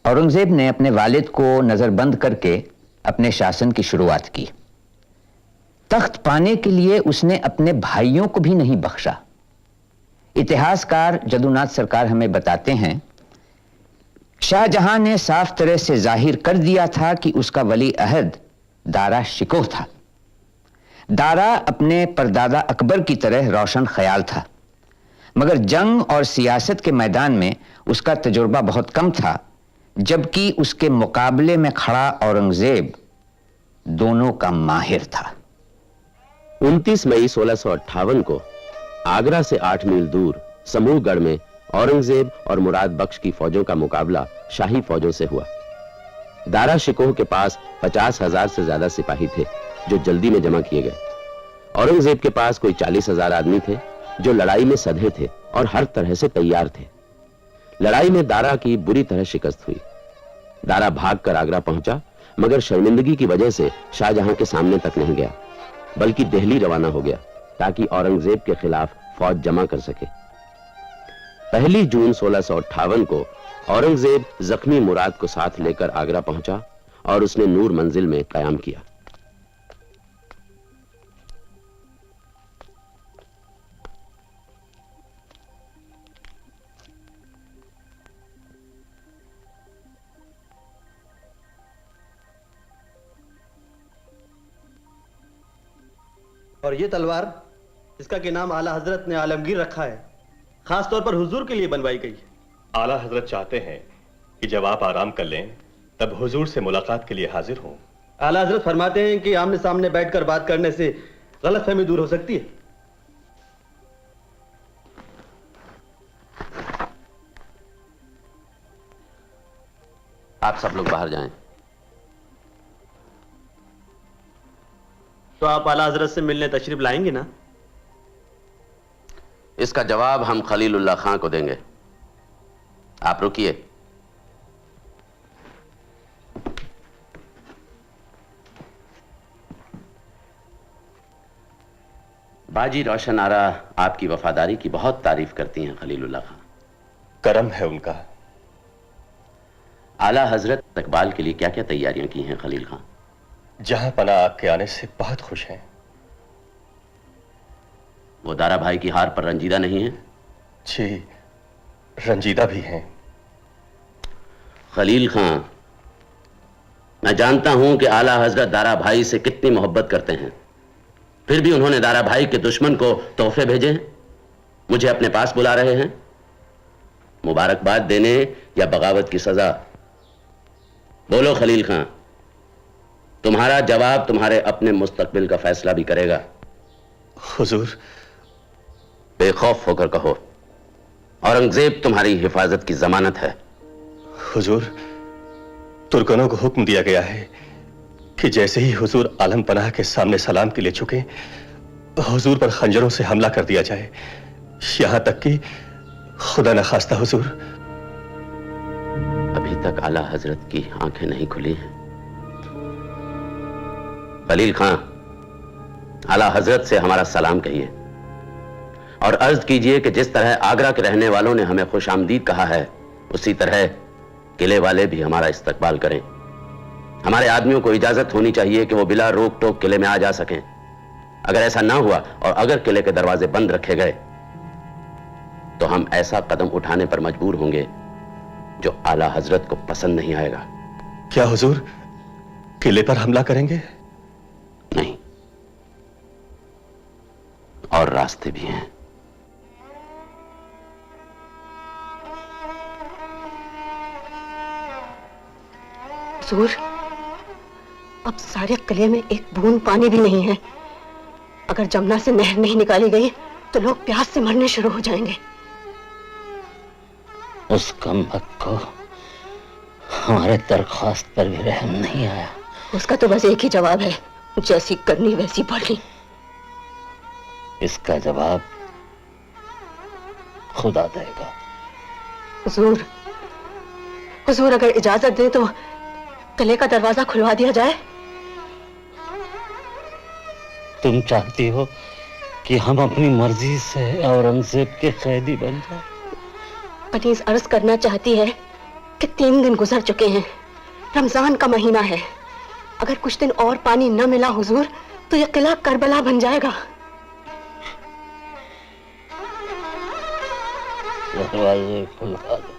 औरंगजेब ने अपने वालिद को नजरबंद करके अपने शासन की शुरुआत की। तख्त पाने के लिए उसने अपने भाइयों को भी नहीं बख्शा। इतिहासकार जदुनाथ सरकार हमें बताते हैं, शाहजहां ने साफ तरह से जाहिर कर दिया था कि उसका वली अहद दारा शिकोह था। दारा अपने परदादा अकबर की तरह रोशन ख्याल था, मगर जंग और सियासत के मैदान में उसका तजुर्बा बहुत कम था, जबकि उसके मुकाबले में खड़ा औरंगजेब दोनों का माहिर था। 29 मई 1658 को आगरा से 8 मील दूर समूहगढ़ में औरंगजेब और मुराद बख्श की फौजों का मुकाबला शाही फौजों से हुआ। दारा शिकोह के पास 50,000 से ज्यादा सिपाही थे जो जल्दी में जमा किए गए। औरंगजेब के पास कोई 40,000 आदमी थे जो लड़ाई में सधे थे और हर तरह से तैयार थे। लड़ाई में दारा की बुरी तरह शिकस्त हुई। दारा भागकर आगरा पहुंचा, मगर शर्मिंदगी की वजह से शाहजहां के सामने तक नहीं गया, बल्कि दिल्ली रवाना हो गया ताकि औरंगजेब के खिलाफ फौज जमा कर सके। 1 जून 1658 को औरंगजेब जख्मी मुराद को साथ लेकर आगरा पहुंचा और उसने नूर मंजिल में कयाम किया। और ये तलवार, इसका के नाम आला हजरत ने आलमगीर रखा है, खास तौर पर हुजूर के लिए बनवाई गई। आला हजरत चाहते हैं कि जब आप आराम कर लें तब हुजूर से मुलाकात के लिए हाजिर हों। आला हजरत फरमाते हैं कि आमने सामने बैठकर बात करने से गलतफहमी दूर हो सकती है। आप सब लोग बाहर जाएं। तो आप आला हजरत से मिलने तशरीफ लाएंगे ना? इसका जवाब हम खलीलुल्लाह खां को देंगे। आप रुकिए। बाजी रोशन आरा आपकी वफादारी की बहुत तारीफ करती हैं खलीलुल्लाह खां। करम है उनका। आला हजरत इस्तकबाल के लिए क्या क्या तैयारियां की हैं खलील खां? जहां पना आपके आने से बहुत खुश हैं। वो दारा भाई की हार पर रंजीदा नहीं है? जी, रंजीदा भी हैं। खलील खां, मैं जानता हूं कि आला हजरत दारा भाई से कितनी मोहब्बत करते हैं, फिर भी उन्होंने दारा भाई के दुश्मन को तोहफे भेजे हैं, मुझे अपने पास बुला रहे हैं। मुबारकबाद देने या बगावत की सजा? बोलो खलील खां, तुम्हारा जवाब तुम्हारे अपने मुस्तकबिल का फैसला भी करेगा। हुजूर, बेखौफ होकर कहो, औरंगजेब तुम्हारी हिफाजत की जमानत है। हुजूर, तुर्कनों को हुक्म दिया गया है कि जैसे ही हुजूर आलम पनाह के सामने सलाम के लिए झुके, हुजूर पर खंजरों से हमला कर दिया जाए, यहां तक कि खुदा न खास्ता हुजूर। अभी तक आला हजरत की आंखें नहीं खुली हैं। खलील खां, आला हजरत से हमारा सलाम कहिए और अर्ज कीजिए कि जिस तरह आगरा के रहने वालों ने हमें खुश आमदीद कहा है, उसी तरह किले वाले भी हमारा इस्तकबाल करें। हमारे आदमियों को इजाजत होनी चाहिए कि वो बिला रोक टोक किले में आ जा सकें। अगर ऐसा ना हुआ और अगर किले के दरवाजे बंद रखे गए तो हम ऐसा कदम उठाने पर मजबूर होंगे जो आला हजरत को पसंद नहीं आएगा। क्या हुजूर किले पर हमला करेंगे? नहीं, और रास्ते भी हैं। हुजूर, अब सारे किले में एक बूंद पानी भी नहीं है। अगर जमुना से नहर नहीं निकाली गई तो लोग प्यास से मरने शुरू हो जाएंगे। उस कमबख्त को हमारे दरख्वास्त पर भी रहम नहीं आया। उसका तो बस एक ही जवाब है, जैसी करनी वैसी पढ़नी। इसका जवाब खुदा देगा। हुजूर, हुजूर अगर इजाजत दे तो किले का दरवाजा खुलवा दिया जाए। तुम चाहती हो कि हम अपनी मर्जी से औरंगजेब के कैदी बन जाएं? अनीस अर्ज करना चाहती है कि 3 दिन गुजर चुके हैं, रमजान का महीना है। अगर कुछ दिन और पानी न मिला हुजूर तो यह किला करबला बन जाएगा। दरवाजे खुलवा दो।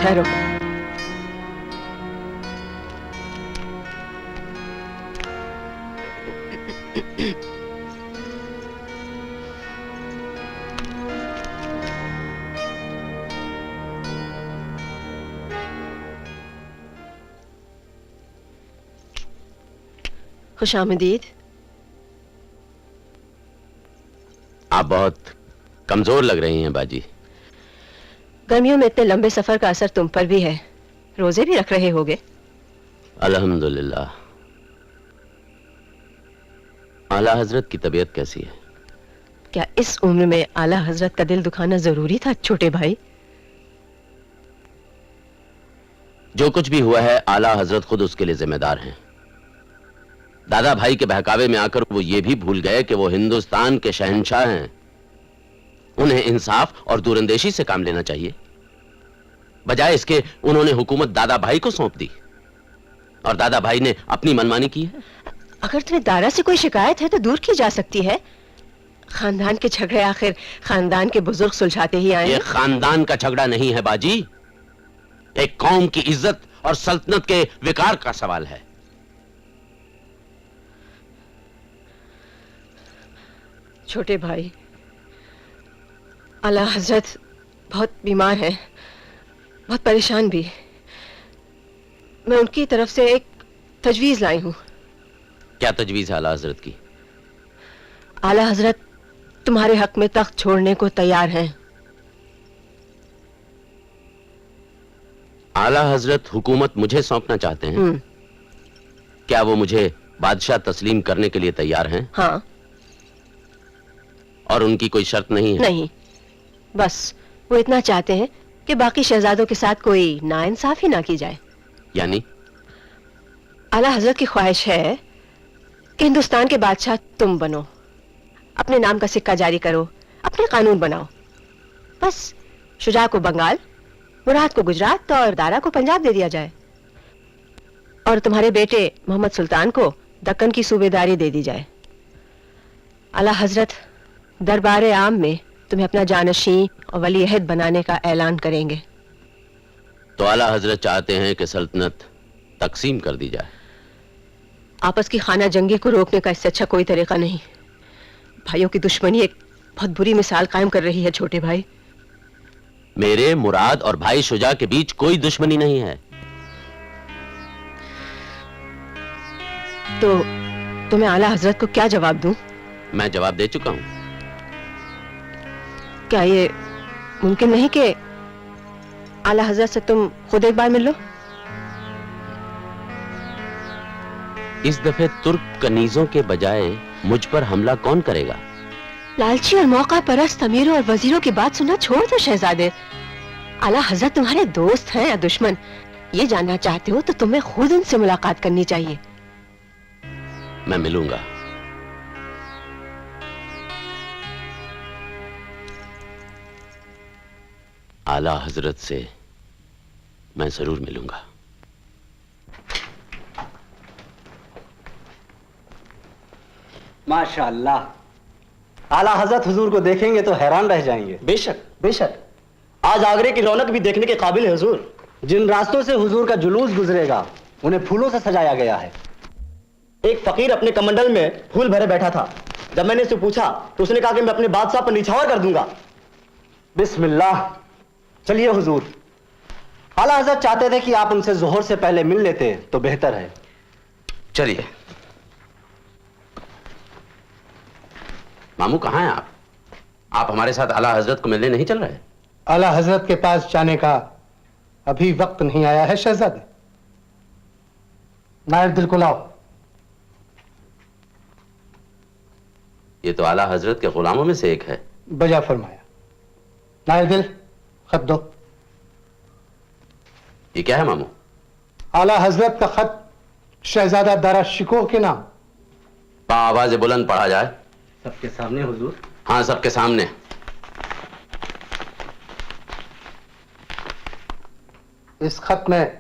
ठहरो। खुशामदीद। आप बहुत कमजोर लग रही हैं बाजी। गर्मियों में इतने लंबे सफर का असर तुम पर भी है। रोजे भी रख रहे होगे। अल्हम्दुलिल्लाह। आला हजरत की तबीयत कैसी है? क्या इस उम्र में आला हजरत का दिल दुखाना जरूरी था छोटे भाई? जो कुछ भी हुआ है आला हजरत खुद उसके लिए जिम्मेदार हैं। दादा भाई के बहकावे में आकर वो ये भी भूल गए कि वो हिंदुस्तान के शहंशाह हैं। उन्हें इंसाफ और दूरंदेशी से काम लेना चाहिए। बजाय इसके उन्होंने हुकूमत दादा भाई को सौंप दी और दादा भाई ने अपनी मनमानी की है। अगर तुम्हें दारा से कोई शिकायत है तो दूर की जा सकती है। खानदान के झगड़े आखिर खानदान के बुजुर्ग सुलझाते ही आए। ये खानदान का झगड़ा नहीं है बाजी, एक कौम की इज्जत और सल्तनत के विकार का सवाल है। छोटे भाई, आला हजरत बहुत बीमार हैं, बहुत परेशान भी। मैं उनकी तरफ से एक तजवीज लाई हूं। क्या तजवीज है आला हजरत की? आला हजरत तुम्हारे हक में तख्त छोड़ने को तैयार हैं। आला हजरत हुकूमत मुझे सौंपना चाहते हैं। क्या वो मुझे बादशाह तस्लीम करने के लिए तैयार हैं? हाँ। और उनकी कोई शर्त नहीं है? नहीं, बस वो इतना चाहते हैं कि बाकी शहजादों के साथ कोई नाइंसाफी ना की जाए। यानी? आला हजरत की ख्वाहिश है कि हिंदुस्तान के बादशाह तुम बनो, अपने नाम का सिक्का जारी करो, अपने कानून बनाओ। बस शुजा को बंगाल, मुराद को गुजरात और दारा को पंजाब दे दिया जाए और तुम्हारे बेटे मोहम्मद सुल्तान को दक्कन की सूबेदारी दे दी जाए। आला हजरत दरबार आम में तुम्हें अपना जानशीं और वली अहद बनाने का ऐलान करेंगे। तो आला हजरत चाहते हैं कि सल्तनत तकसीम कर दी जाए। आपस की खाना जंगी को रोकने का इससे अच्छा कोई तरीका नहीं। भाइयों की दुश्मनी एक बहुत बुरी मिसाल कायम कर रही है छोटे भाई। मेरे मुराद और भाई शुजा के बीच कोई दुश्मनी नहीं है। तो मैं आला हजरत को क्या जवाब दूं? मैं जवाब दे चुका हूं। क्या ये मुमकिन नहीं कि आला हजरत से तुम खुद एक बार मिल लो? इस दफे तुर्क कनीजों के बजाय मुझ पर हमला कौन करेगा? लालची और मौका परस्त अमीरों और वजीरों की बात सुनना छोड़ दो शहजादे। आला हजरत तुम्हारे दोस्त हैं या दुश्मन, ये जानना चाहते हो तो तुम्हें खुद उनसे मुलाकात करनी चाहिए। मैं मिलूंगा। आला हजरत से मैं जरूर मिलूंगा। माशाअल्लाह, आला हजरत हुजूर को देखेंगे तो हैरान रह जाएंगे। बेशक बेशक, आज आगरे की रौनक भी देखने के काबिल है हुजूर। जिन रास्तों से हुजूर का जुलूस गुजरेगा उन्हें फूलों से सजाया गया है। एक फकीर अपने कमंडल में फूल भरे बैठा था। जब मैंने उससे पूछा तो उसने कहा कि मैं अपने बादशाह पर निछावर कर दूंगा। बिस्मिल्लाह। चलिए हुजूर, आला हजरत चाहते थे कि आप उनसे जोहर से पहले मिल लेते तो बेहतर है। चलिए। मामू कहां हैं आप? आप हमारे साथ आला हजरत को मिलने नहीं चल रहे? आला हजरत के पास जाने का अभी वक्त नहीं आया है शहजादे। नायर दिल को लाओ। ये तो आला हजरत के गुलामों में से एक है। बजा फरमाया। नायर दिल, खत दो। ये क्या है मामू? आला हजरत का खत शहजादा दारा शिकोह के नाम। आवाज बुलंद पढ़ा जाए। सबके सामने हुजूर। हाँ, सबके सामने। इस खत में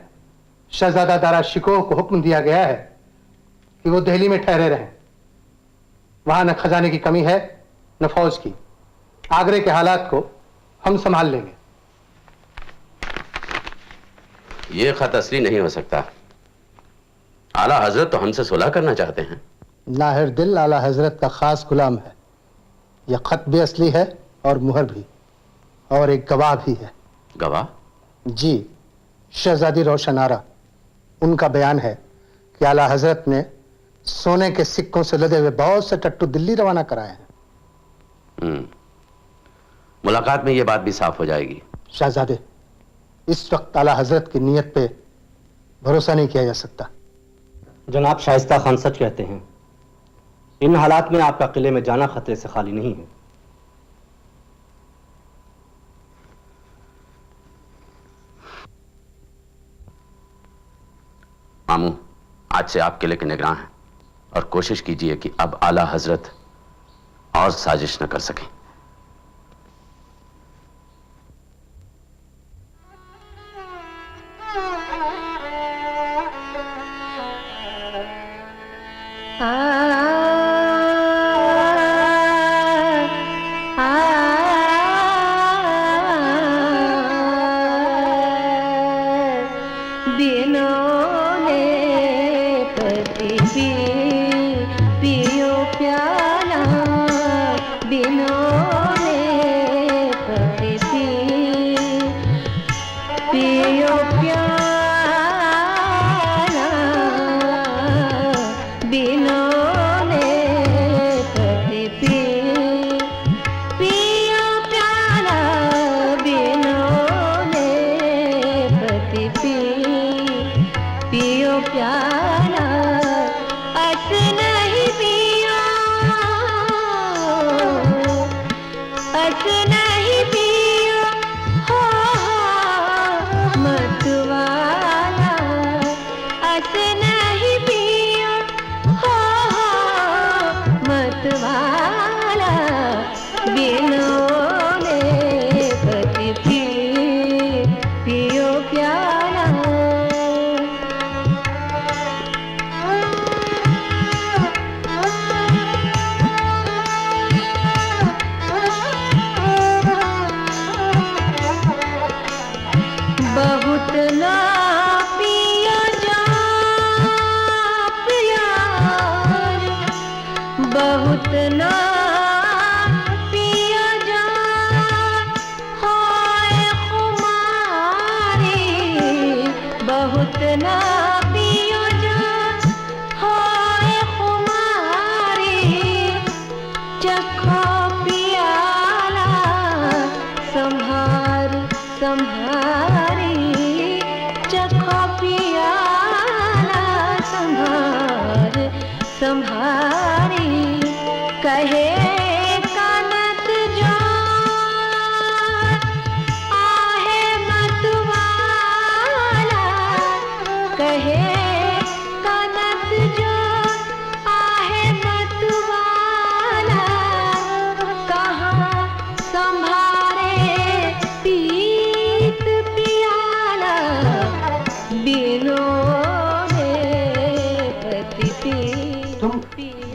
शहजादा दारा शिकोह को हुक्म दिया गया है कि वो दिल्ली में ठहरे रहें। वहां न खजाने की कमी है न फौज की। आगरे के हालात को हम संभाल लेंगे। ये खत असली नहीं हो सकता। आला हजरत तो हमसे सुलह करना चाहते हैं। नाहिर दिल आला हजरत का खास गुलाम है। यह खत भी असली है और मुहर भी, और एक गवाह भी है। गवाह? जी, शहजादी रोशन आरा। उनका बयान है कि आला हजरत ने सोने के सिक्कों से लदे हुए बहुत से टट्टू दिल्ली रवाना कराए हैं। मुलाकात में यह बात भी साफ हो जाएगी। शहजादे, इस वक्त आला हजरत की नीयत पे भरोसा नहीं किया जा सकता। जनाब शाइस्ता खान सच कहते हैं। इन हालात में आपका किले में जाना खतरे से खाली नहीं है। मामू, आज से आप किले के निगरान हैं और कोशिश कीजिए कि अब आला हजरत और साजिश न कर सकें।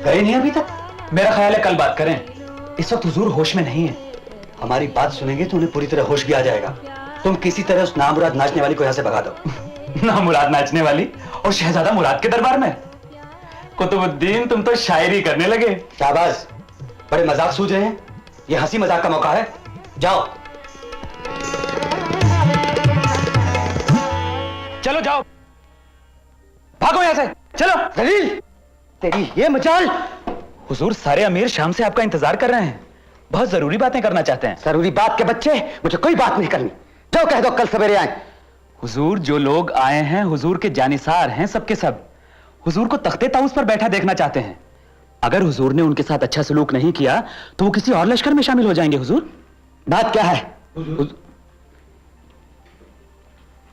गए नहीं अभी तक? मेरा ख्याल है कल बात करें। इस वक्त हुजूर होश में नहीं है। हमारी बात सुनेंगे तो उन्हें पूरी तरह होश भी आ जाएगा। तुम किसी तरह उस नामुराद नाचने वाली को यहाँ से भगा दो। नामुराद नाचने वाली और शहजादा मुराद के दरबार में? कुतुबुद्दीन, तुम तो शायरी करने लगे। शाबाश, बड़े मजाक सूझ रहे हैं। ये हंसी मजाक का मौका है। जाओ चलो, जाओ, भागो यहाँ से, चलो। दलील, तेरी ये मजाल। हुजूर, सारे अमीर शाम से आपका इंतजार कर रहे हैं। बहुत जरूरी बातें करना चाहते हैं। जरूरी बात के बच्चे, मुझे कोई बात नहीं करनी। जो कह दो कल सवेरे आए। हुजूर, जो लोग आए हैं हुजूर के जानिसार हैं, सबके सब हुजूर को तख्ते ताऊस पर बैठा देखना चाहते हैं। अगर हुजूर ने उनके साथ अच्छा सलूक नहीं किया तो वो किसी और लश्कर में शामिल हो जाएंगे हुजूर। बात क्या है?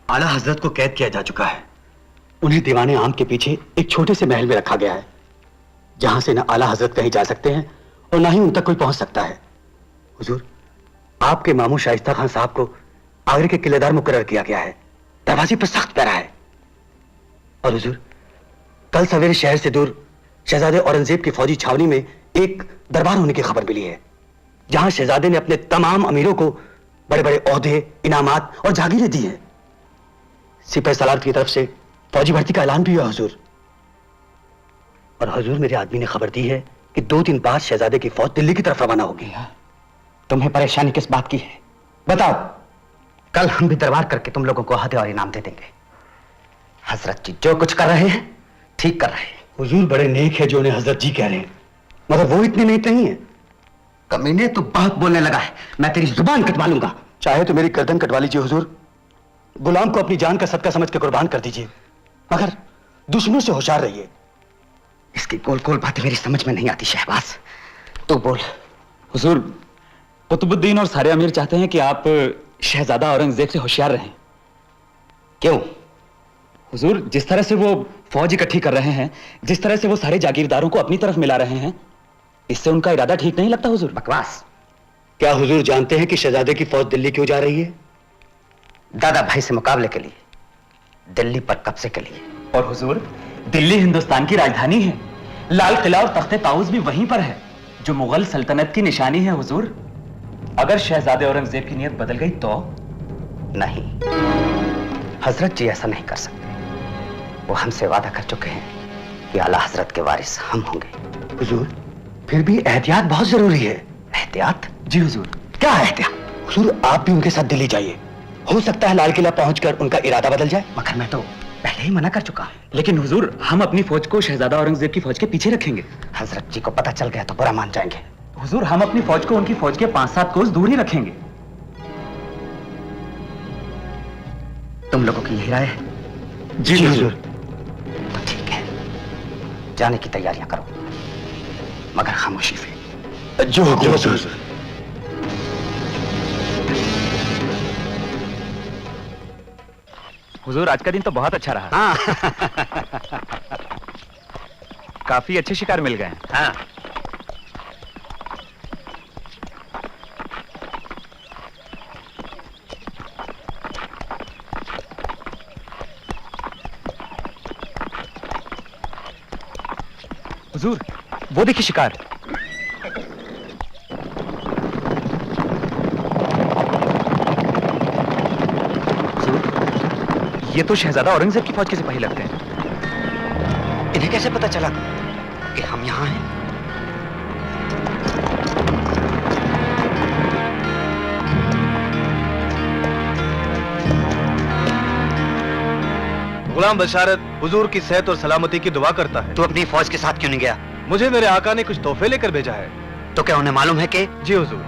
आला हजरत को कैद किया जा चुका है। उन्हें दीवाने आम के पीछे एक छोटे से महल में रखा गया है, जहां से न आला हजरत कहीं जा सकते हैं और ना ही उन तक कोई पहुंच सकता है। हुजूर, आपके मामू शाइस्ता खान साहब को आगरे के किलेदार मुकर्रर किया गया है। दरवाजे पर सख्त पहरा है। और हुजूर, कल सवेरे शहर से दूर शहजादे औरंगजेब की फौजी छावनी में एक दरबार होने की खबर मिली है, जहां शहजादे ने अपने तमाम अमीरों को बड़े बड़े ओहदे, इनामात और जागीरें दी हैं। सिपाही सलारत की तरफ से फौजी भर्ती का ऐलान भी हुआ हुजूर। और हुजूर, मेरे आदमी ने खबर दी है कि 2 दिन बाद शहजादे की फौज दिल्ली की तरफ रवाना होगी। तुम्हें परेशानी किस बात की है? बताओ। कल हम भी दरबार करके तुम लोगों को ओहदे और इनाम दे देंगे। हजरत जी जो कुछ कर रहे हैं ठीक कर रहे हैं। हुजूर बड़े नेक है जो उन्हें हजरत जी कह रहे हैं, मगर वो इतने नेक नहीं है। कमीने तो बहुत बोलने लगा है, मैं तेरी जुबान कटवा लूंगा। चाहे तो मेरी गर्दन कटवा लीजिए हुजूर, गुलाम को अपनी जान का सदका समझ के कुर्बान कर दीजिए, मगर दुश्मनों से होशियार रहिए। इसकी गोल गोल बातें मेरी समझ में नहीं आती शहबाज, तू बोल। हुजूर, कुतुबुद्दीन और सारे अमीर चाहते हैं कि आप शहजादा औरंगजेब से होशियार रहें। क्यों? हुजूर, जिस तरह से वो फौज इकट्ठी कर रहे हैं, जिस तरह से वो सारे जागीरदारों को अपनी तरफ मिला रहे हैं, इससे उनका इरादा ठीक नहीं लगता हुजूर। बकवास। क्या हुजूर जानते हैं कि शहजादे की फौज दिल्ली क्यों जा रही है? दादा भाई से मुकाबले के लिए, दिल्ली पर कब्जे के लिए। और हुजूर, दिल्ली हिंदुस्तान की राजधानी है। लाल किला और तख्ते ताउस भी वहीं पर है, जो मुगल सल्तनत की निशानी है हुजूर। अगर शहजादे औरंगजेब की नीयत बदल गई तो? नहीं, हजरत जी ऐसा नहीं कर सकते। वो हमसे वादा कर चुके हैं कि आला हजरत के वारिस हम होंगे। हुजूर, फिर भी एहतियात बहुत जरूरी है। एहतियात? जी हुजूर। क्या एहतियात? हुजूर, आप भी उनके साथ दिल्ली जाइए। हो सकता है लाल किला पहुंचकर उनका इरादा बदल जाए, मगर मैं तो पहले ही मना कर चुका हूं। लेकिन हुजूर, हम अपनी फौज को शहजादा औरंगजेब की फौज के पीछे रखेंगे। हजरत जी को पता चल गया तो बुरा मान जाएंगे। हुजूर, हम अपनी फौज को उनकी फौज के 5-7 कोस दूर ही रखेंगे। तुम लोगों की यही राय है? जी हुजूर। तो ठीक है, जाने की तैयारियां करो, मगर खामोशी से। जो हुजूर। हुजूर, आज का दिन तो बहुत अच्छा रहा। हाँ। काफी अच्छे शिकार मिल गए हैं। हाँ। हुजूर, वो देखिए शिकार। ये तो शहजादा औरंगजेब की फौज के सिपाही लगते हैं। इन्हें कैसे पता चला कि हम यहां हैं? गुलाम बशारत हुजूर की सेहत और सलामती की दुआ करता है। तू अपनी फौज के साथ क्यों नहीं गया? मुझे मेरे आका ने कुछ तोहफे लेकर भेजा है। तो क्या उन्हें मालूम है कि? जी हुजूर,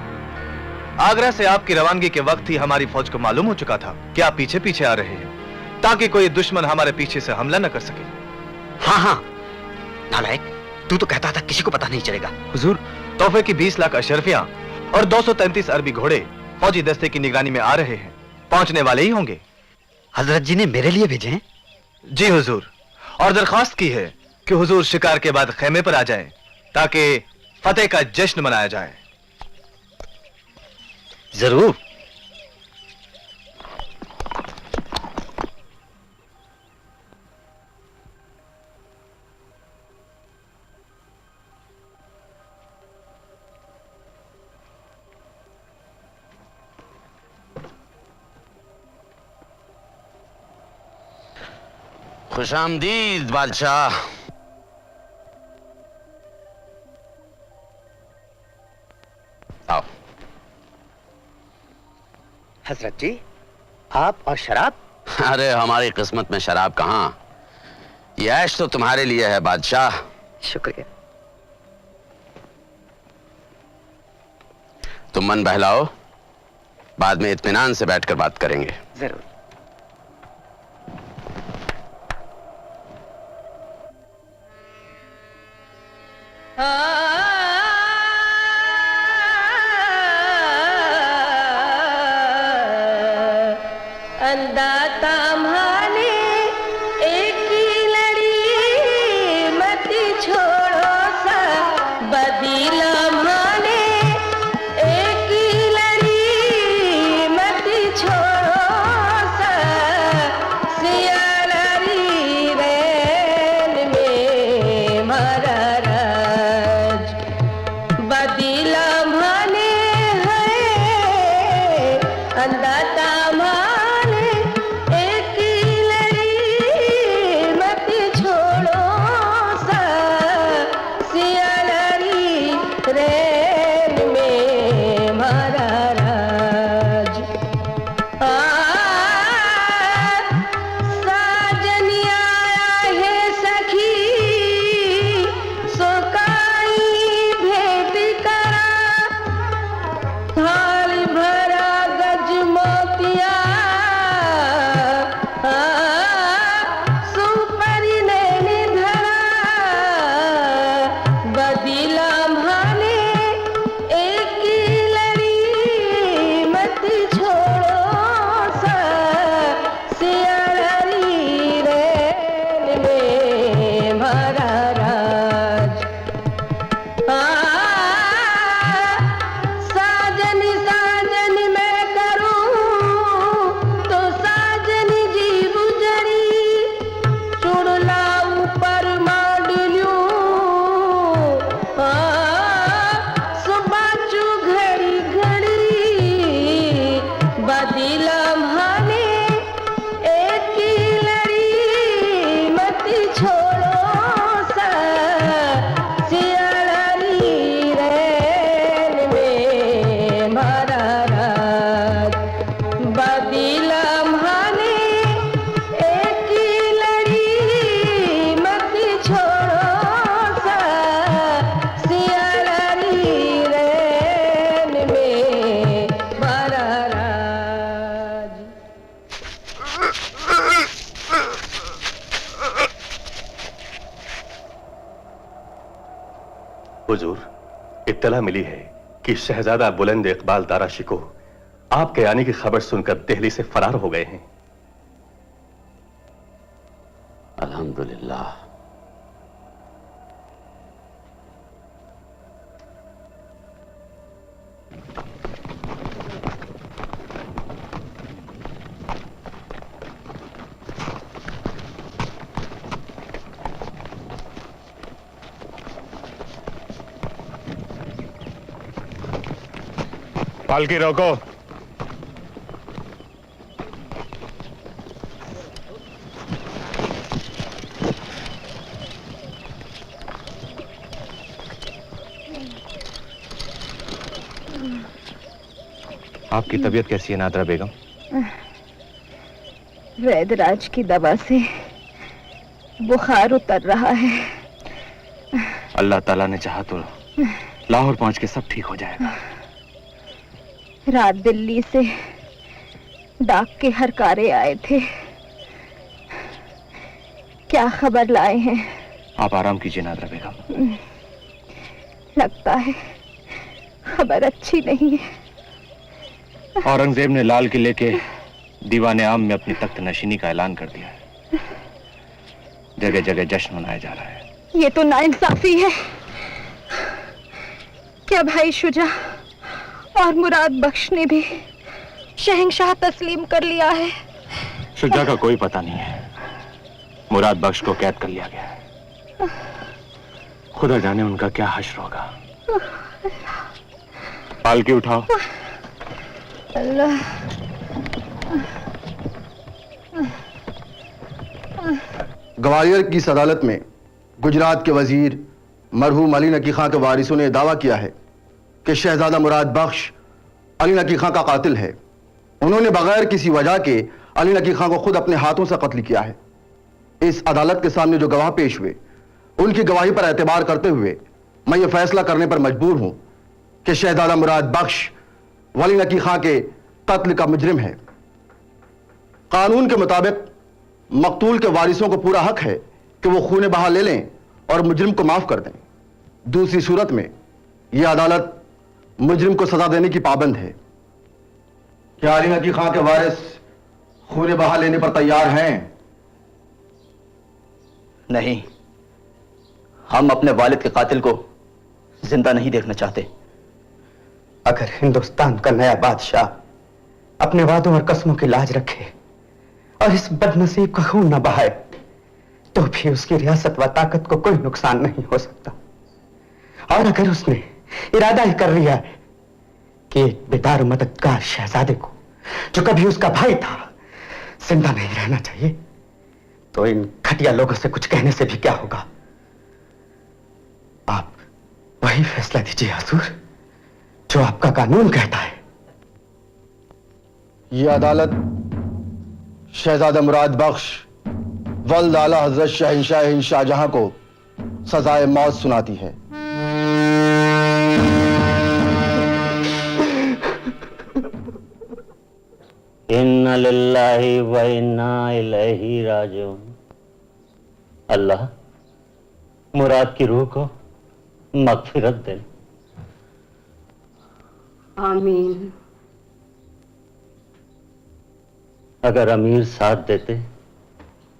आगरा से आपकी रवानगी के वक्त ही हमारी फौज को मालूम हो चुका था कि आप पीछे पीछे आ रहे हैं, ताकि कोई दुश्मन हमारे पीछे से हमला न कर सके। हाँ हाँ, नालायक, तू तो कहता था किसी को पता नहीं चलेगा। हुजूर, तोहफे की 20 लाख अशरफियां और 233 अरबी घोड़े फौजी दस्ते की निगरानी में आ रहे हैं। पहुंचने वाले ही होंगे। हजरत जी ने मेरे लिए भेजे हैं? जी हुजूर, और दरखास्त की है कि हुजूर शिकार के बाद खेमे पर आ जाएं, ताकि फतेह का जश्न मनाया जाए। जरूर। खुशामदीद बादशाह। आओ। हजरत जी, आप और शराब? अरे हमारी किस्मत में शराब कहां, ये ऐश तो तुम्हारे लिए है बादशाह। शुक्रिया। तुम मन बहलाओ, बाद में इत्मीनान से बैठकर बात करेंगे। जरूर। आ अंदाता माने एक लड़ी मत छोड़ो सा बदीला माने एक लड़ी मत छोड़ो सा सियारी रैन में मारा राज बदीला माने है अंदाता माने एक लड़ी मत छोड़ो सा सियारी रैन में मारा राज साजन आया है सखी सोकाई भेंट करा थाल भरा गज मोतिया सुपरी नैनी धरा बदीला भाने एक लड़ी मत छोड़ो सा सियारी रैन में मारा राज साजन साजन मैं करूं तो साजन जीव जड़ी चुड़ला ऊपर माडल्यूं सुबाचू घड़ी घड़ी बदीला भाने एक लड़ी मत छोड़ो सा सियारी रैन में मारा राज बदीला भाने एक लड़ी मत छोड़ो सा सियारी रैन में मारा राज हुजूर, इत्तला मिली है कि शहजादा बुलंद इकबाल दारा शिको आपके आने की खबर सुनकर दिल्ली से फरार हो गए हैं। अल्हम्दुलिल्लाह। पालकी रोको। आपकी तबीयत कैसी है नादरा बेगम? वैदराज की दवा से बुखार उतर रहा है। अल्लाह ताला ने चाहा तो लाहौर पहुंच के सब ठीक हो जाएगा। रात दिल्ली से डाक के हरकारे आए थे, क्या खबर लाए हैं? आप आराम कीजिए नादरा बेगम। लगता है खबर अच्छी नहीं है। औरंगजेब ने लाल किले के दीवाने आम में अपनी तख्त नशीनी का ऐलान कर दिया है। जगह जगह जश्न मनाया जा रहा है। ये तो नाइंसाफी है। क्या भाई शुजा और मुराद बख्श ने भी शहंशाह तस्लीम कर लिया है? शुजा का कोई पता नहीं है। मुराद बख्श को कैद कर लिया गया है। खुदा जाने उनका क्या हश्र होगा। पालकी उठाओ। अल्लाह। ग्वालियर की इस अदालत में गुजरात के वजीर मरहूम अली नकी खां के वारिसों ने दावा किया है कि शहजादा मुराद बख्श अली नकी खां का कातिल है। उन्होंने बगैर किसी वजह के अली नकी खां को खुद अपने हाथों से कत्ल किया है। इस अदालत के सामने जो गवाह पेश हुए उनकी गवाही पर एतबार करते हुए मैं ये फैसला करने पर मजबूर हूं कि शहजादा मुराद बख्श वली नकी खां के कत्ल का मुजरिम है। कानून के मुताबिक मकतूल के वारिसों को पूरा हक है कि वो खून बहा ले लें और मुजरिम को माफ कर दें। दूसरी सूरत में यह अदालत मुजरिम को सजा देने की पाबंद है। क्या अली नकी खां के वारिस खून बहा लेने पर तैयार हैं? नहीं, हम अपने वालिद के कातिल को जिंदा नहीं देखना चाहते। अगर हिंदुस्तान का नया बादशाह अपने वादों और कसमों की लाज रखे और इस बदनसीब का खून न बहाए, तो भी उसकी रियासत व ताकत को कोई नुकसान नहीं हो सकता। और अगर उसने इरादा ही कर लिया है कि एक बेदार और मददगार शहजादे को, जो कभी उसका भाई था, जिंदा नहीं रहना चाहिए, तो इन घटिया लोगों से कुछ कहने से भी क्या होगा? आप वही फैसला दीजिए हुजूर, जो आपका कानून कहता है। यह अदालत शहजादा मुराद बख्श वल्द आला हजरत शहंशाह शाहजहां को सजाए मौत सुनाती है। इन्ना लिल्लाहि व इन्ना इलैहि राजिऊन। अल्लाह मुराद की रूह को मगफिरत दे। आमीन। अगर अमीर साथ देते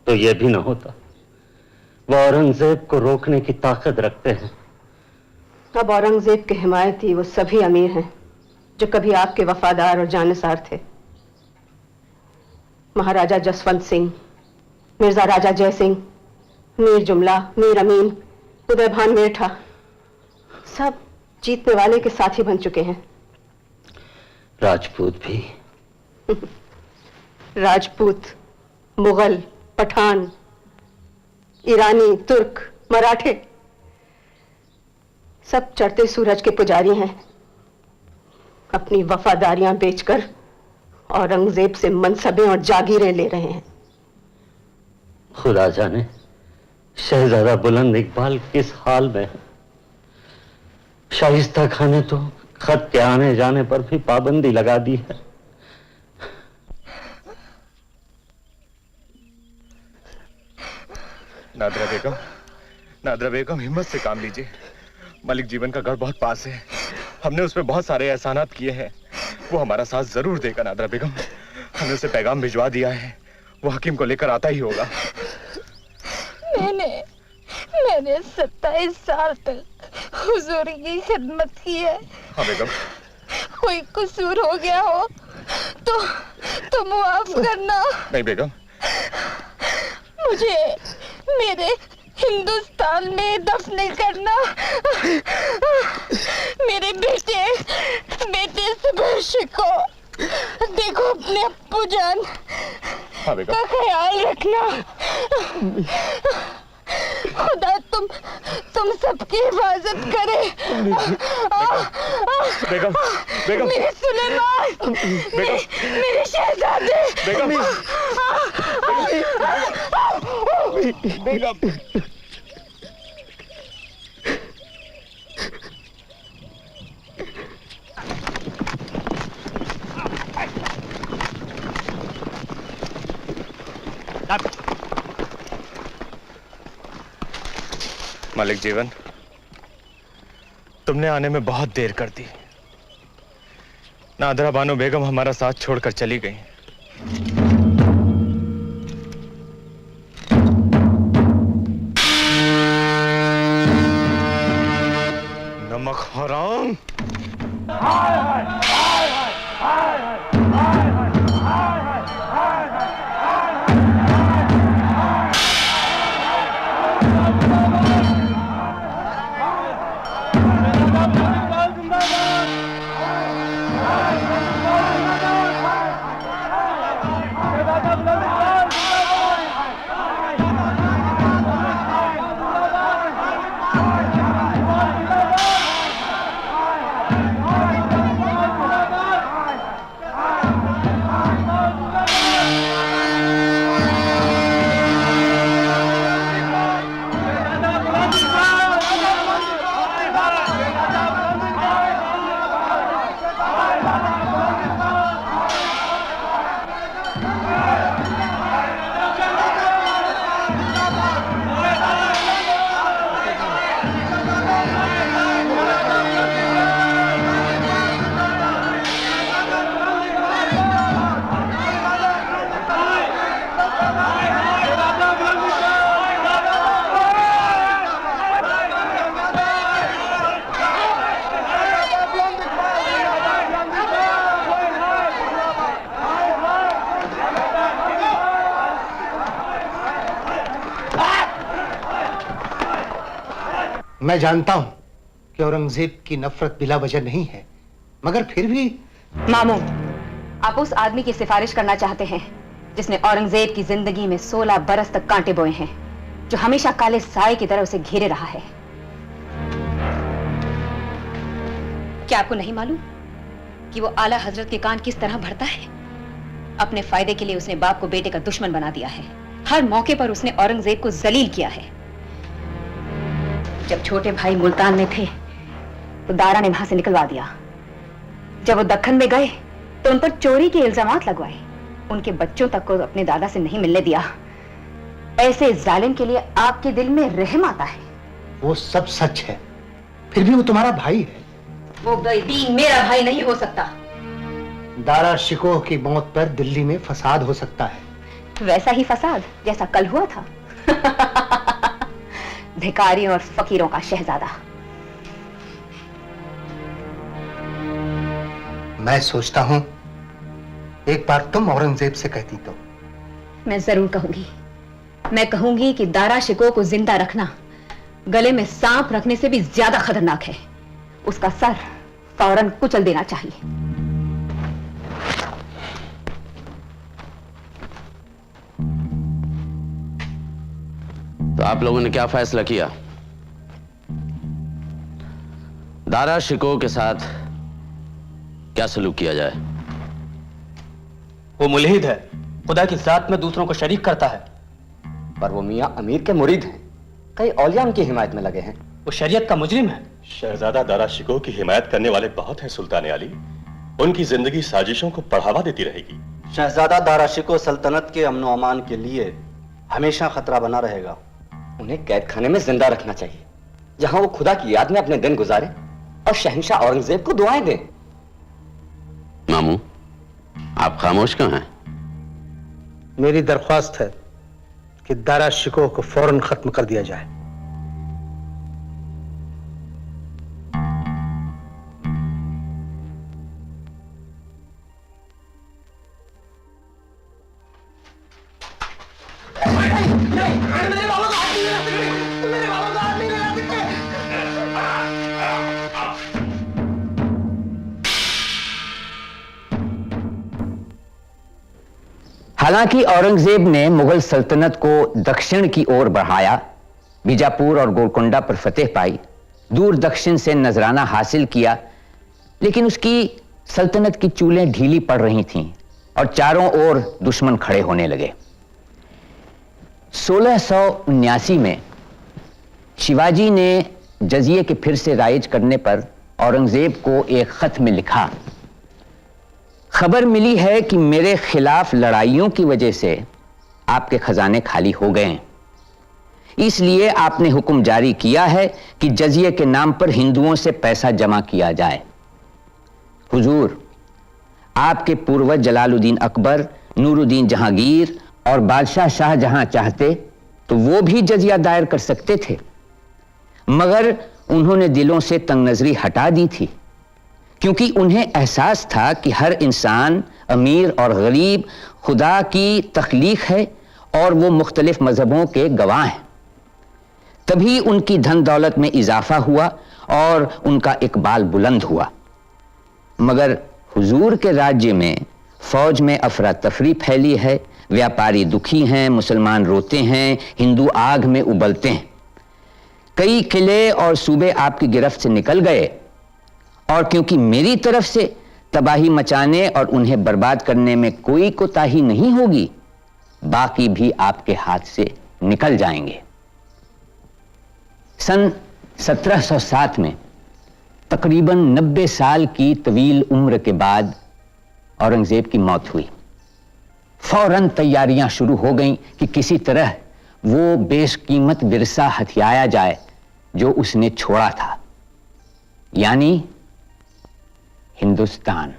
तो यह भी ना होता। वो औरंगजेब को रोकने की ताकत रखते हैं। अब औरंगजेब के हिमायती वो सभी अमीर हैं जो कभी आपके वफादार और जानिसार थे। महाराजा जसवंत सिंह, मिर्जा राजा जय सिंह, मीर जुमला, मीर अमीन, उदयभान मेरठा, सब जीतने वाले के साथी बन चुके हैं। राजपूत भी। राजपूत, मुगल, पठान, ईरानी, तुर्क, मराठे, सब चढ़ते सूरज के पुजारी हैं। अपनी वफादारियां बेचकर औरंगजेब से मनसबें और जागीरें ले रहे हैं। खुदा जाने शहजादा बुलंद इकबाल किस हाल में है। शाइस्ता खान ने तो खत के आने जाने पर भी पाबंदी लगा दी है। नादरा बेगम हिम्मत से काम लीजिए। मलिक जीवन का घर बहुत पास है। हमने उसमें बहुत सारे एहसानात किए हैं। वो हमारा साथ जरूर देगा नादरा बेगम। हमने उसे पैगाम भिजवा दिया है। वो हकीम को लेकर आता ही होगा। मैंने 27 साल तक हुजूर की खिदमत की है। हाँ बेगम। कोई कसूर हो गया हो तो माफ करना। नहीं बेगम। मुझे मेरे हिंदुस्तान में दफन करना। मेरे बेटे सुबर्श को देखो, अपने अप्पू जान का ख्याल रखना। खुदा तुम सबकी हिफाजत करे। बेगम, बेगम, मेरे सुलेमान, मेरे शहजादे। बेगम, बेगम। मलिक जीवन, तुमने आने में बहुत देर कर दी। नादरा बानो बेगम हमारा साथ छोड़कर चली गई। नमक हराम। मैं जानता हूं कि औरंगजेब की नफरत बिला वजह नहीं है, मगर फिर भी। मामू, आप उस आदमी की सिफारिश करना चाहते हैं जिसने औरंगजेब की जिंदगी में 16 बरस तक कांटे बोए हैं, जो हमेशा काले साए की तरह उसे घेरे रहा है। क्या आपको नहीं मालूम कि वो आला हजरत के कान किस तरह भरता है? अपने फायदे के लिए उसने बाप को बेटे का दुश्मन बना दिया है। हर मौके पर उसने औरंगजेब को जलील किया है। जब छोटे भाई मुल्तान में थे तो दारा ने वहां से निकलवा दिया। जब वो दक्खन में गए तो उन पर चोरी के इल्जामात लगवाए। उनके बच्चों तक को अपने दादा से नहीं मिलने दिया। ऐसे जालिम के लिए आपके दिल में रहम आता है। वो सब सच है, फिर भी वो तुम्हारा भाई है। वो बेदीन मेरा भाई नहीं हो सकता। दारा शिकोह की मौत पर दिल्ली में फसाद हो सकता है। वैसा ही फसाद जैसा कल हुआ था। भिखारियों और फकीरों का शहजादा। मैं सोचता हूं एक बार तुम औरंगजेब से कहती तो। मैं जरूर कहूंगी। मैं कहूंगी कि दारा शिकोह को जिंदा रखना गले में सांप रखने से भी ज्यादा खतरनाक है। उसका सर फौरन कुचल देना चाहिए। तो आप लोगों ने क्या फैसला किया? दारा शिकोह के साथ क्या सलूक किया जाए? वो मुल्हिद है, खुदा की जात में दूसरों को शरीक करता है। पर वो मियां अमीर के मुरीद हैं। कई औलिया उनकी हिमायत में लगे हैं। वो शरीयत का मुजरिम है। शहजादा दारा शिकोह की हिमायत करने वाले बहुत हैं सुल्तान अली। उनकी जिंदगी साजिशों को बढ़ावा देती रहेगी। शहजादा दारा शिकोह सल्तनत के अमन व अमान के लिए हमेशा खतरा बना रहेगा। उन्हें कैद खाने में जिंदा रखना चाहिए, जहां वो खुदा की याद में अपने दिन गुजारे और शहंशाह औरंगजेब को दुआएं दें। मामू, आप खामोश क्यों हैं? मेरी दरख्वास्त है कि दारा शिकोह को फौरन खत्म कर दिया जाए। हालांकि औरंगजेब ने मुगल सल्तनत को दक्षिण की ओर बढ़ाया, बीजापुर और गोलकोंडा पर फतेह पाई, दूर दक्षिण से नजराना हासिल किया, लेकिन उसकी सल्तनत की चूलें ढीली पड़ रही थीं और चारों ओर दुश्मन खड़े होने लगे। 1679 में शिवाजी ने जजिये के फिर से राइज करने पर औरंगजेब को एक खत में लिखा, खबर मिली है कि मेरे खिलाफ लड़ाइयों की वजह से आपके खजाने खाली हो गए हैं, इसलिए आपने हुक्म जारी किया है कि जजिये के नाम पर हिंदुओं से पैसा जमा किया जाए। हुजूर, आपके पूर्वज जलालुद्दीन अकबर, नूरुद्दीन जहांगीर और बादशाह शाहजहां चाहते तो वो भी जजिया दायर कर सकते थे, मगर उन्होंने दिलों से तंगनजरी हटा दी थी, क्योंकि उन्हें एहसास था कि हर इंसान, अमीर और गरीब, खुदा की तख्लीक है और वो मुख्तलिफ मजहबों के गवाह हैं। तभी उनकी धन दौलत में इजाफा हुआ और उनका इकबाल बुलंद हुआ। मगर हुजूर के राज्य में फौज में अफरा तफरी फैली है, व्यापारी दुखी हैं, मुसलमान रोते हैं, हिंदू आग में उबलते हैं। कई किले और सूबे आपकी गिरफ्त से निकल गए और क्योंकि मेरी तरफ से तबाही मचाने और उन्हें बर्बाद करने में कोई कोताही नहीं होगी, बाकी भी आपके हाथ से निकल जाएंगे। सन 1707 में तकरीबन 90 साल की तवील उम्र के बाद औरंगजेब की मौत हुई। फौरन तैयारियां शुरू हो गईं कि किसी तरह वो बेशकीमत विरसा हथियाया जाए जो उसने छोड़ा था, यानी हिंदुस्तान।